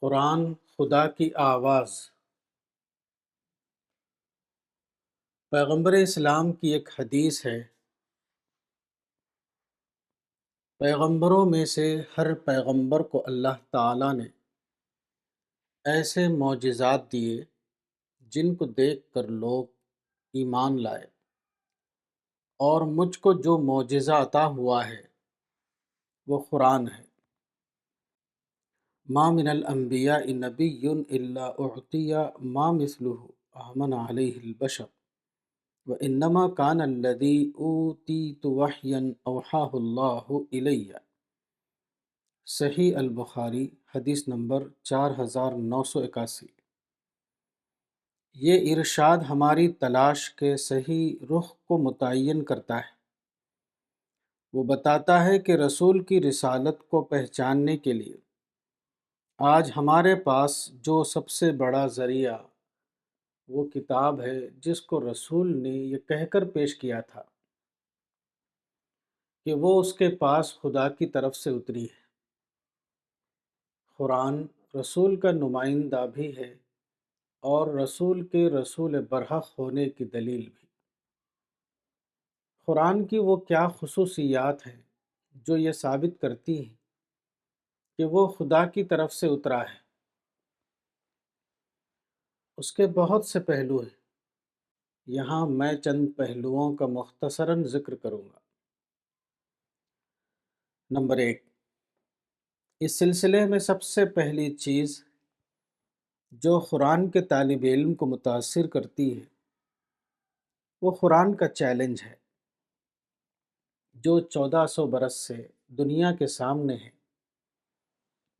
قرآن خدا کی آواز۔ پیغمبر اسلام کی ایک حدیث ہے، پیغمبروں میں سے ہر پیغمبر کو اللہ تعالیٰ نے ایسے معجزات دیے جن کو دیکھ کر لوگ ایمان لائے، اور مجھ کو جو معجزہ عطا ہوا ہے وہ قرآن ہے۔ ما من الانبیاء نبی الا اعطی ما مثلہ آمن علیہ البشر وَإِنَّمَا كَانَ الَّذِي أُوتِيتُ وَحْيًا أَوْحَاهُ اللَّهُ إِلَيَّ۔ صحیح البخاری حدیث نمبر 4981۔ یہ ارشاد ہماری تلاش کے صحیح رخ کو متعین کرتا ہے۔ وہ بتاتا ہے کہ رسول کی رسالت کو پہچاننے کے لیے آج ہمارے پاس جو سب سے بڑا ذریعہ وہ کتاب ہے جس کو رسول نے یہ کہہ کر پیش کیا تھا کہ وہ اس کے پاس خدا کی طرف سے اتری ہے۔ قرآن رسول کا نمائندہ بھی ہے اور رسول کے رسول برحق ہونے کی دلیل بھی۔ قرآن کی وہ کیا خصوصیات ہیں جو یہ ثابت کرتی ہیں کہ وہ خدا کی طرف سے اترا ہے؟ اس کے بہت سے پہلو ہیں، یہاں میں چند پہلوؤں کا مختصراً ذکر کروں گا۔ نمبر 1، اس سلسلے میں سب سے پہلی چیز جو قرآن کے طالب علم کو متاثر کرتی ہے وہ قرآن کا چیلنج ہے جو 1400 برس سے دنیا کے سامنے ہے،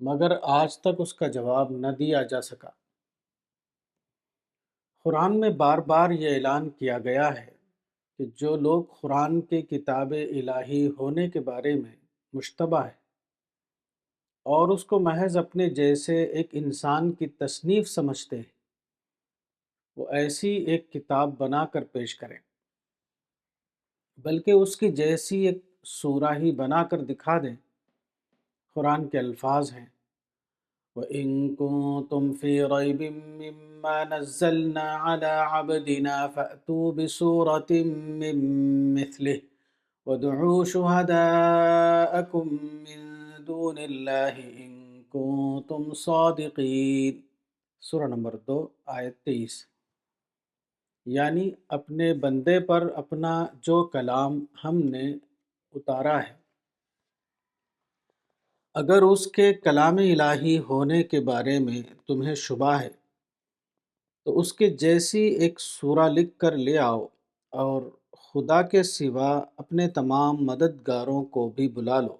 مگر آج تک اس کا جواب نہ دیا جا سکا۔ قرآن میں بار بار یہ اعلان کیا گیا ہے کہ جو لوگ قرآن کے کتاب الہی ہونے کے بارے میں مشتبہ ہے اور اس کو محض اپنے جیسے ایک انسان کی تصنیف سمجھتے ہیں، وہ ایسی ایک کتاب بنا کر پیش کریں، بلکہ اس کی جیسی ایک سورہ ہی بنا کر دکھا دیں۔ قرآن کے الفاظ ہیں، وَإِن كُنتُمْ فِي رَيْبٍ مِّمَّا نَزَّلْنَا عَلَىٰ عَبْدِنَا فَأْتُوا بِسُورَةٍ مِّن مِّثْلِهِ وَادْعُوا شُهَدَاءَكُم مِّن دُونِ اللَّهِ إِن كُنتُمْ صَادِقِينَ۔ سورہ نمبر 2 آیت 23۔ یعنی اپنے بندے پر اپنا جو کلام ہم نے اتارا ہے، اگر اس کے کلام الہی ہونے کے بارے میں تمہیں شبہ ہے تو اس کے جیسی ایک سورہ لکھ کر لے آؤ، اور خدا کے سوا اپنے تمام مددگاروں کو بھی بلا لو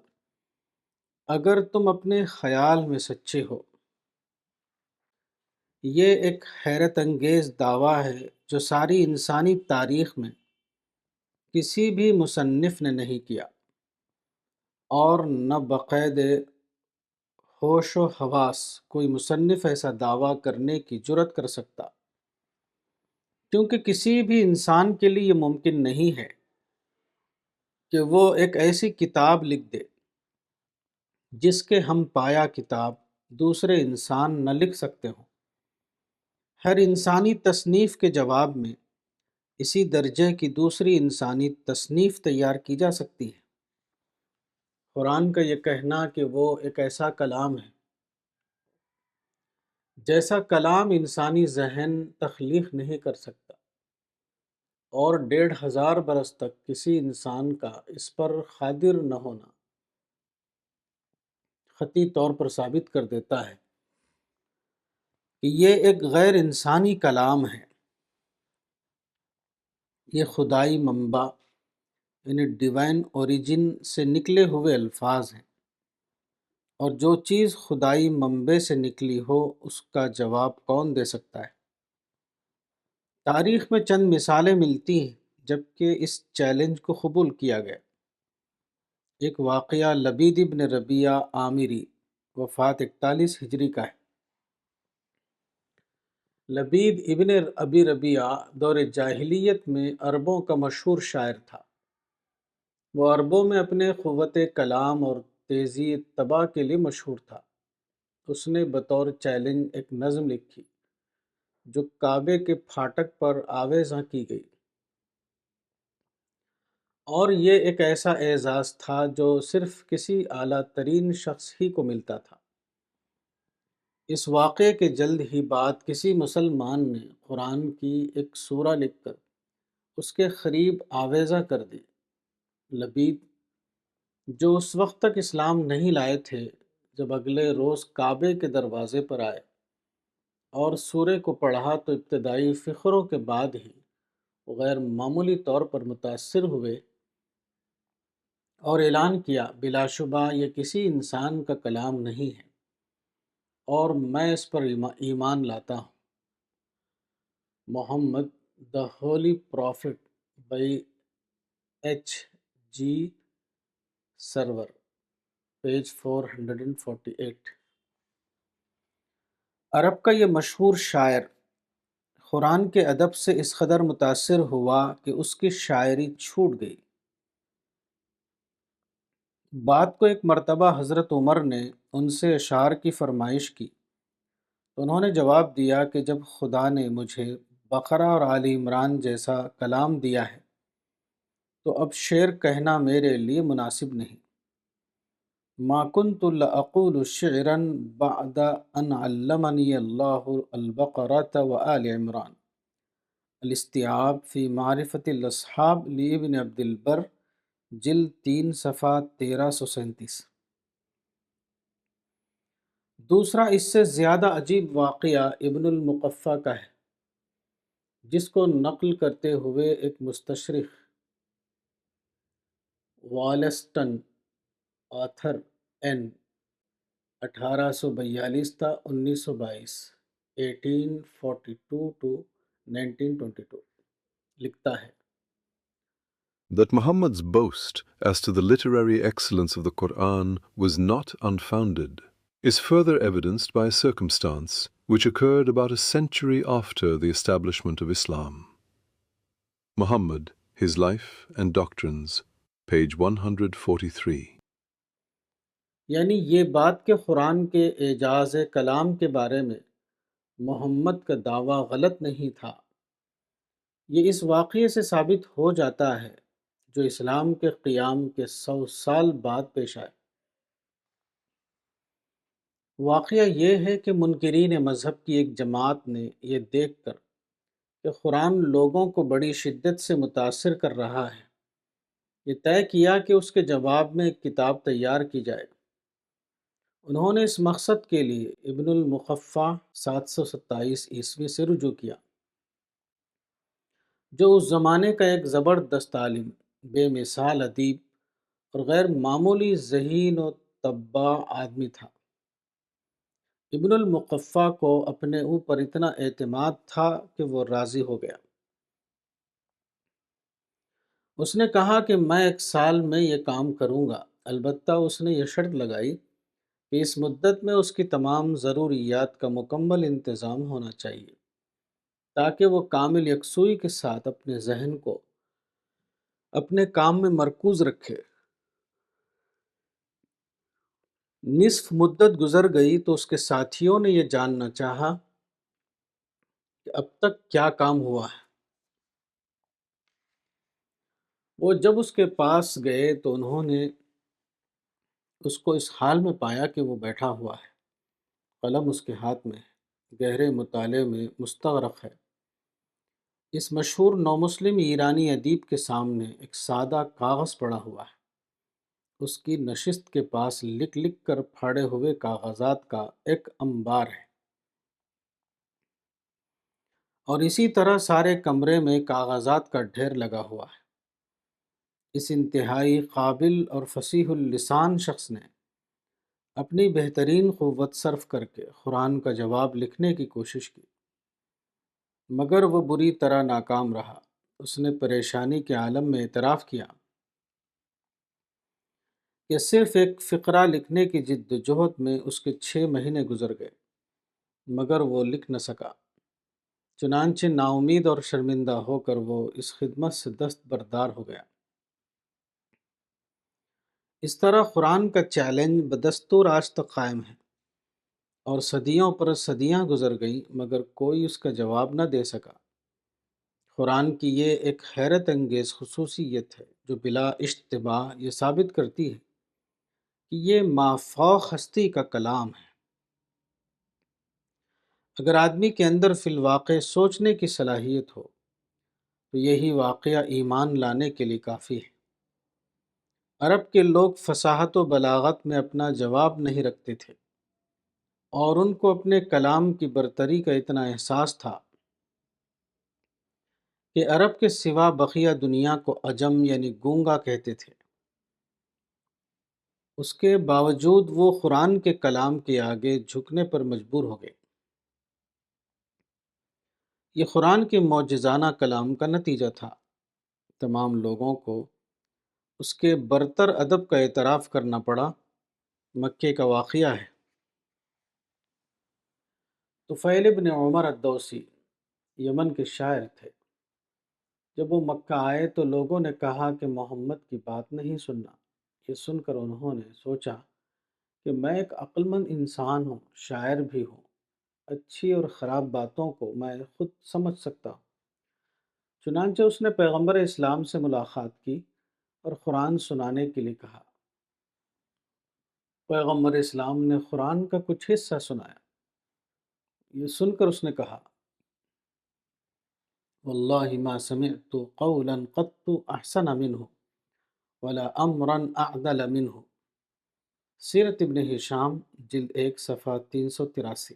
اگر تم اپنے خیال میں سچے ہو۔ یہ ایک حیرت انگیز دعویٰ ہے جو ساری انسانی تاریخ میں کسی بھی مصنف نے نہیں کیا، اور نہ بقید ہوش و حواس کوئی مصنف ایسا دعویٰ کرنے کی جرات کر سکتا، کیونکہ کسی بھی انسان کے لیے یہ ممکن نہیں ہے کہ وہ ایک ایسی کتاب لکھ دے جس کے ہم پایا کتاب دوسرے انسان نہ لکھ سکتے ہوں۔ ہر انسانی تصنیف کے جواب میں اسی درجے کی دوسری انسانی تصنیف تیار کی جا سکتی ہے۔ قرآن کا یہ کہنا کہ وہ ایک ایسا کلام ہے جیسا کلام انسانی ذہن تخلیق نہیں کر سکتا، اور 1500 برس تک کسی انسان کا اس پر قادر نہ ہونا قطعی طور پر ثابت کر دیتا ہے کہ یہ ایک غیر انسانی کلام ہے۔ یہ خدائی منبع یعنی ڈیوائن اوریجن سے نکلے ہوئے الفاظ ہیں، اور جو چیز خدائی منبع سے نکلی ہو اس کا جواب کون دے سکتا ہے؟ تاریخ میں چند مثالیں ملتی ہیں جبکہ اس چیلنج کو قبول کیا گیا۔ ایک واقعہ لبید ابن ربیعہ عامری وفات 41 ہجری کا ہے۔ لبید ابن ابی ربیعہ دور جاہلیت میں عربوں کا مشہور شاعر تھا۔ وہ عربوں میں اپنے قوت کلام اور تیزی طبع کے لیے مشہور تھا۔ اس نے بطور چیلنج ایک نظم لکھی جو کعبے کے پھاٹک پر آویزاں کی گئی، اور یہ ایک ایسا اعزاز تھا جو صرف کسی اعلیٰ ترین شخص ہی کو ملتا تھا۔ اس واقعے کے جلد ہی بعد کسی مسلمان نے قرآن کی ایک سورہ لکھ کر اس کے قریب آویزاں کر دی۔ لبید، جو اس وقت تک اسلام نہیں لائے تھے، جب اگلے روز کعبے کے دروازے پر آئے اور سورہ کو پڑھا تو ابتدائی فقروں کے بعد ہی وہ غیر معمولی طور پر متاثر ہوئے اور اعلان کیا، بلا شبہ یہ کسی انسان کا کلام نہیں ہے اور میں اس پر ایمان لاتا ہوں۔ محمد the Holy Prophet by H.G. Server، page 448۔ عرب کا یہ مشہور شاعر قرآن کے ادب سے اس قدر متاثر ہوا کہ اس کی شاعری چھوٹ گئی۔ بات کو ایک مرتبہ حضرت عمر نے ان سے اشعار کی فرمائش کی تو انہوں نے جواب دیا کہ جب خدا نے مجھے بقرہ اور آل عمران جیسا کلام دیا ہے تو اب شعر کہنا میرے لیے مناسب نہیں۔ ما كنت لأقول شعرا بعد ان علمني الله البقرة وآل عمران، الاستيعاب فی معرفت الاصحاب لابن عبد البر، جلد 3 صفحہ 1337۔ دوسرا اس سے زیادہ عجیب واقعہ ابن المقفع کا ہے، جس کو نقل کرتے ہوئے ایک مستشرق والسٹن آتھر این 1842 تا 1922 1842 to 1922 لکھتا ہے، That Muhammad's boast as to the literary excellence of the Quran was not unfounded is further evidenced by a circumstance which occurred about a century after the establishment of Islam. Muhammad, His Life and Doctrines, page 143. یعنی یہ بات کہ قرآن کے اعجاز کلام کے بارے میں محمد کا دعویٰ غلط نہیں تھا، یہ اس واقعے سے ثابت ہو جاتا ہے جو اسلام کے قیام کے 100 سال بعد پیش آئے۔ واقعہ یہ ہے کہ منکرین مذہب کی ایک جماعت نے یہ دیکھ کر کہ قرآن لوگوں کو بڑی شدت سے متاثر کر رہا ہے، یہ طے کیا کہ اس کے جواب میں ایک کتاب تیار کی جائے۔ انہوں نے اس مقصد کے لیے ابن المقفع 727 عیسوی سے رجوع کیا، جو اس زمانے کا ایک زبردست عالم، بے مثال ادیب اور غیر معمولی ذہین و طباع آدمی تھا۔ ابن المقفع کو اپنے اوپر اتنا اعتماد تھا کہ وہ راضی ہو گیا۔ اس نے کہا کہ میں 1 سال میں یہ کام کروں گا، البتہ اس نے یہ شرط لگائی کہ اس مدت میں اس کی تمام ضروریات کا مکمل انتظام ہونا چاہیے تاکہ وہ کامل یکسوئی کے ساتھ اپنے ذہن کو اپنے کام میں مرکوز رکھے۔ نصف مدت گزر گئی تو اس کے ساتھیوں نے یہ جاننا چاہا کہ اب تک کیا کام ہوا ہے۔ وہ جب اس کے پاس گئے تو انہوں نے اس کو اس حال میں پایا کہ وہ بیٹھا ہوا ہے، قلم اس کے ہاتھ میں ہے، گہرے مطالعے میں مستغرق ہے۔ اس مشہور نومسلم ایرانی ادیب کے سامنے ایک سادہ کاغذ پڑا ہوا ہے، اس کی نشست کے پاس لکھ لکھ کر پھاڑے ہوئے کاغذات کا ایک انبار ہے، اور اسی طرح سارے کمرے میں کاغذات کا ڈھیر لگا ہوا ہے۔ اس انتہائی قابل اور فصیح اللسان شخص نے اپنی بہترین قوت صرف کر کے قرآن کا جواب لکھنے کی کوشش کی، مگر وہ بری طرح ناکام رہا۔ اس نے پریشانی کے عالم میں اعتراف کیا کہ صرف ایک فقرہ لکھنے کی جد و جہد میں اس کے 6 مہینے گزر گئے، مگر وہ لکھ نہ سکا۔ چنانچہ نا امید اور شرمندہ ہو کر وہ اس خدمت سے دستبردار ہو گیا۔ اس طرح قرآن کا چیلنج بدستور آج تک قائم ہے۔ اور صدیوں پر صدیاں گزر گئیں مگر کوئی اس کا جواب نہ دے سکا۔ قرآن کی یہ ایک حیرت انگیز خصوصیت ہے جو بلا اشتباہ یہ ثابت کرتی ہے کہ یہ مافوق ہستی کا کلام ہے۔ اگر آدمی کے اندر فی الواقع سوچنے کی صلاحیت ہو تو یہی واقعہ ایمان لانے کے لیے کافی ہے۔ عرب کے لوگ فصاحت و بلاغت میں اپنا جواب نہیں رکھتے تھے، اور ان کو اپنے کلام کی برتری کا اتنا احساس تھا کہ عرب کے سوا بقیہ دنیا کو عجم یعنی گونگا کہتے تھے۔ اس کے باوجود وہ قرآن کے کلام کے آگے جھکنے پر مجبور ہو گئے۔ یہ قرآن کے معجزانہ کلام کا نتیجہ تھا۔ تمام لوگوں کو اس کے برتر ادب کا اعتراف کرنا پڑا۔ مکے کا واقعہ ہے۔ طفیل ابن عمر الدوسی یمن کے شاعر تھے۔ جب وہ مکہ آئے تو لوگوں نے کہا کہ محمد کی بات نہیں سننا۔ یہ سن کر انہوں نے سوچا کہ میں ایک عقل مند انسان ہوں، شاعر بھی ہوں، اچھی اور خراب باتوں کو میں خود سمجھ سکتا ہوں۔ چنانچہ اس نے پیغمبر اسلام سے ملاقات کی اور قرآن سنانے کے لیے کہا۔ پیغمبر اسلام نے قرآن کا کچھ حصہ سنایا۔ یہ سن کر اس نے کہا، واللہ ما سمعت قولا قط احسن منه ولا امرا اعدل منه۔ سیرت ابن ہشام جلد 1 صفحہ 383۔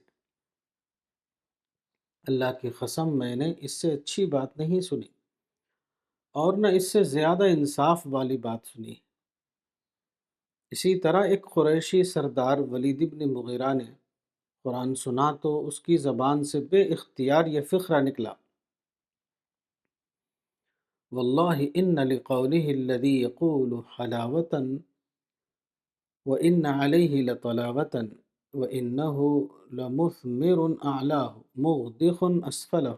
اللہ کی قسم میں نے اس سے اچھی بات نہیں سنی اور نہ اس سے زیادہ انصاف والی بات سنی۔ اسی طرح ایک قریشی سردار ولید ابن مغیرہ نے قرآن سنا تو اس کی زبان سے بے اختیار یہ فقرہ نکلا، واللہ ان لقولہ الذی یقول حلاوة وان علیہ لطلاوة وانہ لمثمر اعلاہ مغدق اسفلہ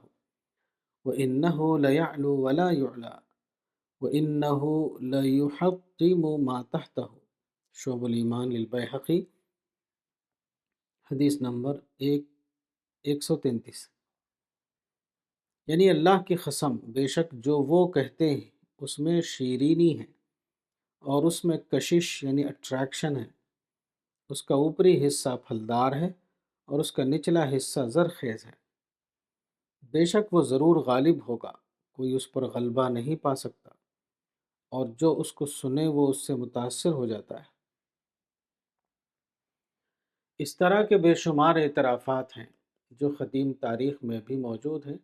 وانہ لیعلو ولا یعلی وانہ لیحطم ما تحتہ۔ شعب الایمان للبیہقی، حدیث نمبر 133۔ یعنی اللہ کی قسم، بے شک جو وہ کہتے ہیں اس میں شیرینی ہے اور اس میں کشش یعنی اٹریکشن ہے۔ اس کا اوپری حصہ پھلدار ہے اور اس کا نچلا حصہ زرخیز ہے۔ بے شک وہ ضرور غالب ہوگا، کوئی اس پر غلبہ نہیں پا سکتا، اور جو اس کو سنے وہ اس سے متاثر ہو جاتا ہے۔ اس طرح کے بے شمار اعترافات ہیں جو قدیم تاریخ میں بھی موجود ہیں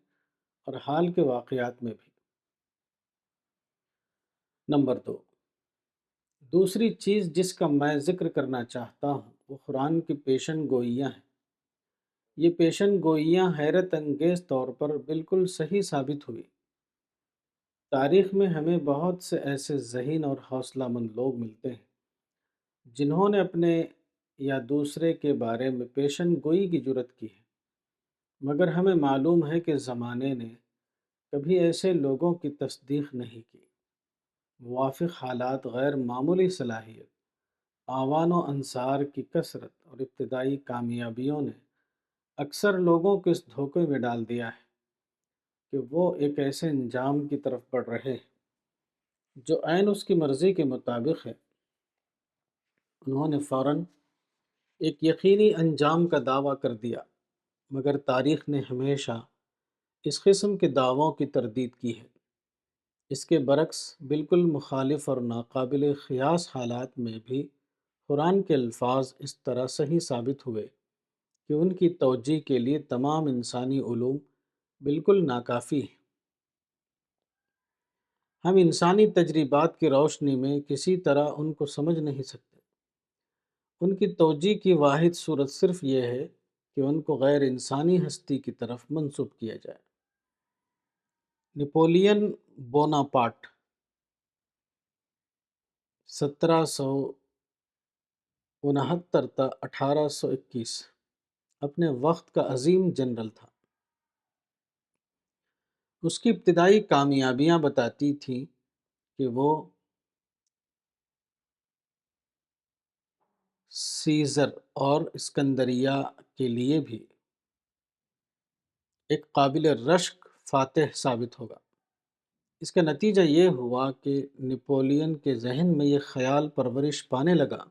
اور حال کے واقعات میں بھی۔ نمبر 2، دوسری چیز جس کا میں ذکر کرنا چاہتا ہوں وہ قرآن کی پیشن گوئیاں ہیں۔ یہ پیشن گوئیاں حیرت انگیز طور پر بالکل صحیح ثابت ہوئی۔ تاریخ میں ہمیں بہت سے ایسے ذہین اور حوصلہ مند لوگ ملتے ہیں جنہوں نے اپنے یا دوسرے کے بارے میں پیشن گوئی کی جرات کی ہے، مگر ہمیں معلوم ہے کہ زمانے نے کبھی ایسے لوگوں کی تصدیق نہیں کی۔ موافق حالات، غیر معمولی صلاحیت، اعوان و انصار کی کثرت اور ابتدائی کامیابیوں نے اکثر لوگوں کو اس دھوکے میں ڈال دیا ہے کہ وہ ایک ایسے انجام کی طرف بڑھ رہے ہیں جو عین اس کی مرضی کے مطابق ہے۔ انہوں نے فوراً ایک یقینی انجام کا دعویٰ کر دیا، مگر تاریخ نے ہمیشہ اس قسم کے دعووں کی تردید کی ہے۔ اس کے برعکس بالکل مخالف اور ناقابل قیاس حالات میں بھی قرآن کے الفاظ اس طرح صحیح ثابت ہوئے کہ ان کی توجیہ کے لیے تمام انسانی علوم بالکل ناکافی ہیں۔ ہم انسانی تجربات کی روشنی میں کسی طرح ان کو سمجھ نہیں سکتے۔ ان کی توجیہ کی واحد صورت صرف یہ ہے کہ ان کو غیر انسانی ہستی کی طرف منسوب کیا جائے۔ نپولین بوناپارٹ 1769 تا 1821 اپنے وقت کا عظیم جنرل تھا۔ اس کی ابتدائی کامیابیاں بتاتی تھیں کہ وہ سیزر اور اسکندریہ کے لیے بھی ایک قابل رشک فاتح ثابت ہوگا۔ اس کا نتیجہ یہ ہوا کہ نپولین کے ذہن میں یہ خیال پرورش پانے لگا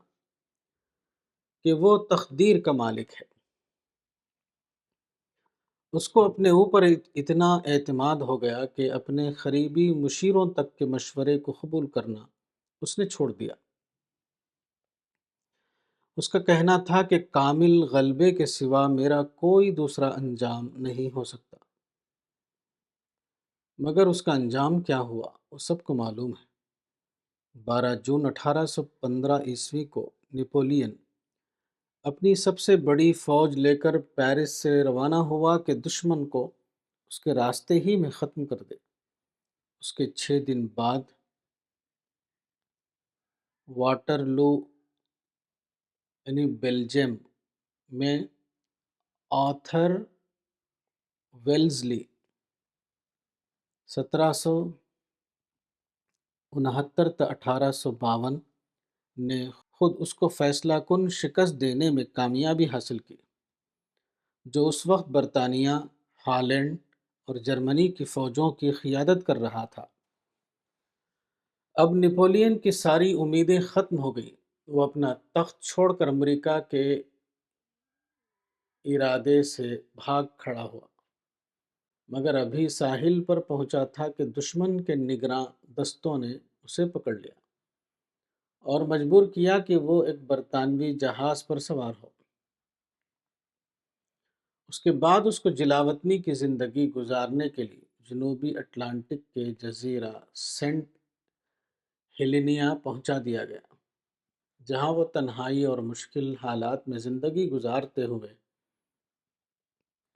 کہ وہ تقدیر کا مالک ہے۔ اس کو اپنے اوپر اتنا اعتماد ہو گیا کہ اپنے قریبی مشیروں تک کے مشورے کو قبول کرنا اس نے چھوڑ دیا۔ اس کا کہنا تھا کہ کامل غلبے کے سوا میرا کوئی دوسرا انجام نہیں ہو سکتا۔ مگر اس کا انجام کیا ہوا وہ سب کو معلوم ہے۔ 12 جون 1815 کو نپولین اپنی سب سے بڑی فوج لے کر پیرس سے روانہ ہوا کہ دشمن کو اس کے راستے ہی میں ختم کر دے۔ اس کے 6 دن بعد واٹرلو یعنی بیلجیم میں آرتھر ویلزلی 1769 تا 1852 نے خود اس کو فیصلہ کن شکست دینے میں کامیابی حاصل کی، جو اس وقت برطانیہ، ہالینڈ اور جرمنی کی فوجوں کی قیادت کر رہا تھا۔ اب نپولین کی ساری امیدیں ختم ہو گئیں۔ وہ اپنا تخت چھوڑ کر امریکہ کے ارادے سے بھاگ کھڑا ہوا، مگر ابھی ساحل پر پہنچا تھا کہ دشمن کے نگراں دستوں نے اسے پکڑ لیا اور مجبور کیا کہ وہ ایک برطانوی جہاز پر سوار ہو۔ اس کے بعد اس کو جلاوطنی کی زندگی گزارنے کے لیے جنوبی اٹلانٹک کے جزیرہ سینٹ ہیلینا پہنچا دیا گیا، جہاں وہ تنہائی اور مشکل حالات میں زندگی گزارتے ہوئے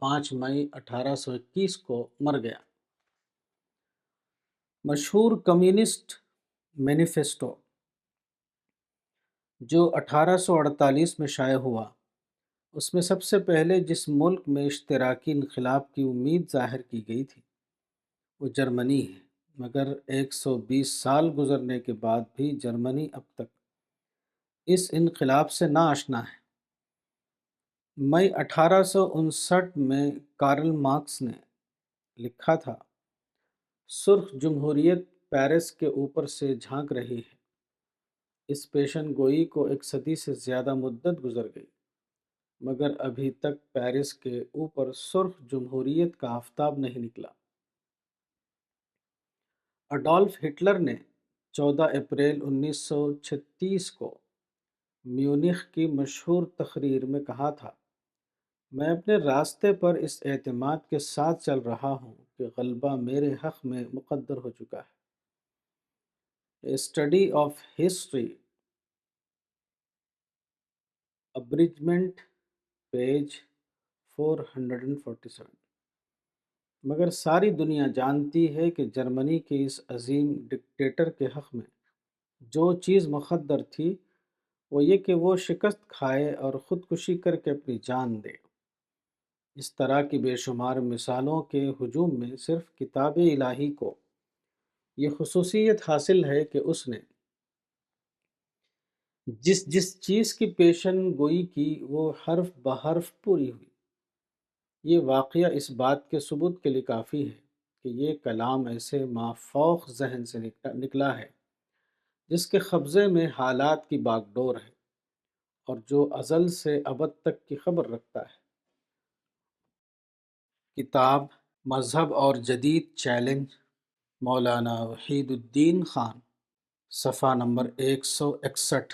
5 مئی 1821 کو مر گیا۔ مشہور کمیونسٹ مینیفیسٹو جو 1848 میں شائع ہوا، اس میں سب سے پہلے جس ملک میں اشتراکی انقلاب کی امید ظاہر کی گئی تھی وہ جرمنی ہے، مگر 120 سال گزرنے کے بعد بھی جرمنی اب تک اس انقلاب سے ناآشنا ہے۔ مئی 1859 میں کارل مارکس نے لکھا تھا، سرخ جمہوریت پیرس کے اوپر سے جھانک رہی ہے۔ اس پیشن گوئی کو 1 صدی سے زیادہ مدت گزر گئی، مگر ابھی تک پیرس کے اوپر سرخ جمہوریت کا آفتاب نہیں نکلا۔ اڈولف ہٹلر نے 14 اپریل 1936 کو میونخ کی مشہور تقریر میں کہا تھا، میں اپنے راستے پر اس اعتماد کے ساتھ چل رہا ہوں کہ غلبہ میرے حق میں مقدر ہو چکا ہے۔ A study of history abridgment page 447۔ مگر ساری دنیا جانتی ہے کہ جرمنی کے اس عظیم ڈکٹیٹر کے حق میں جو چیز مقدر تھی وہ یہ کہ وہ شکست کھائے اور خودکشی کر کے اپنی جان دے۔ اس طرح کی بے شمار مثالوں کے ہجوم میں صرف کتاب الہی کو یہ خصوصیت حاصل ہے کہ اس نے جس چیز کی پیشن گوئی کی وہ حرف بحرف پوری ہوئی۔ یہ واقعہ اس بات کے ثبوت کے لیے کافی ہے کہ یہ کلام ایسے مافوق ذہن سے نکلا ہے جس کے قبضے میں حالات کی باغ ڈور ہے اور جو ازل سے ابد تک کی خبر رکھتا ہے۔ کتاب مذہب اور جدید چیلنج، مولانا وحید الدین خان، صفحہ نمبر 161۔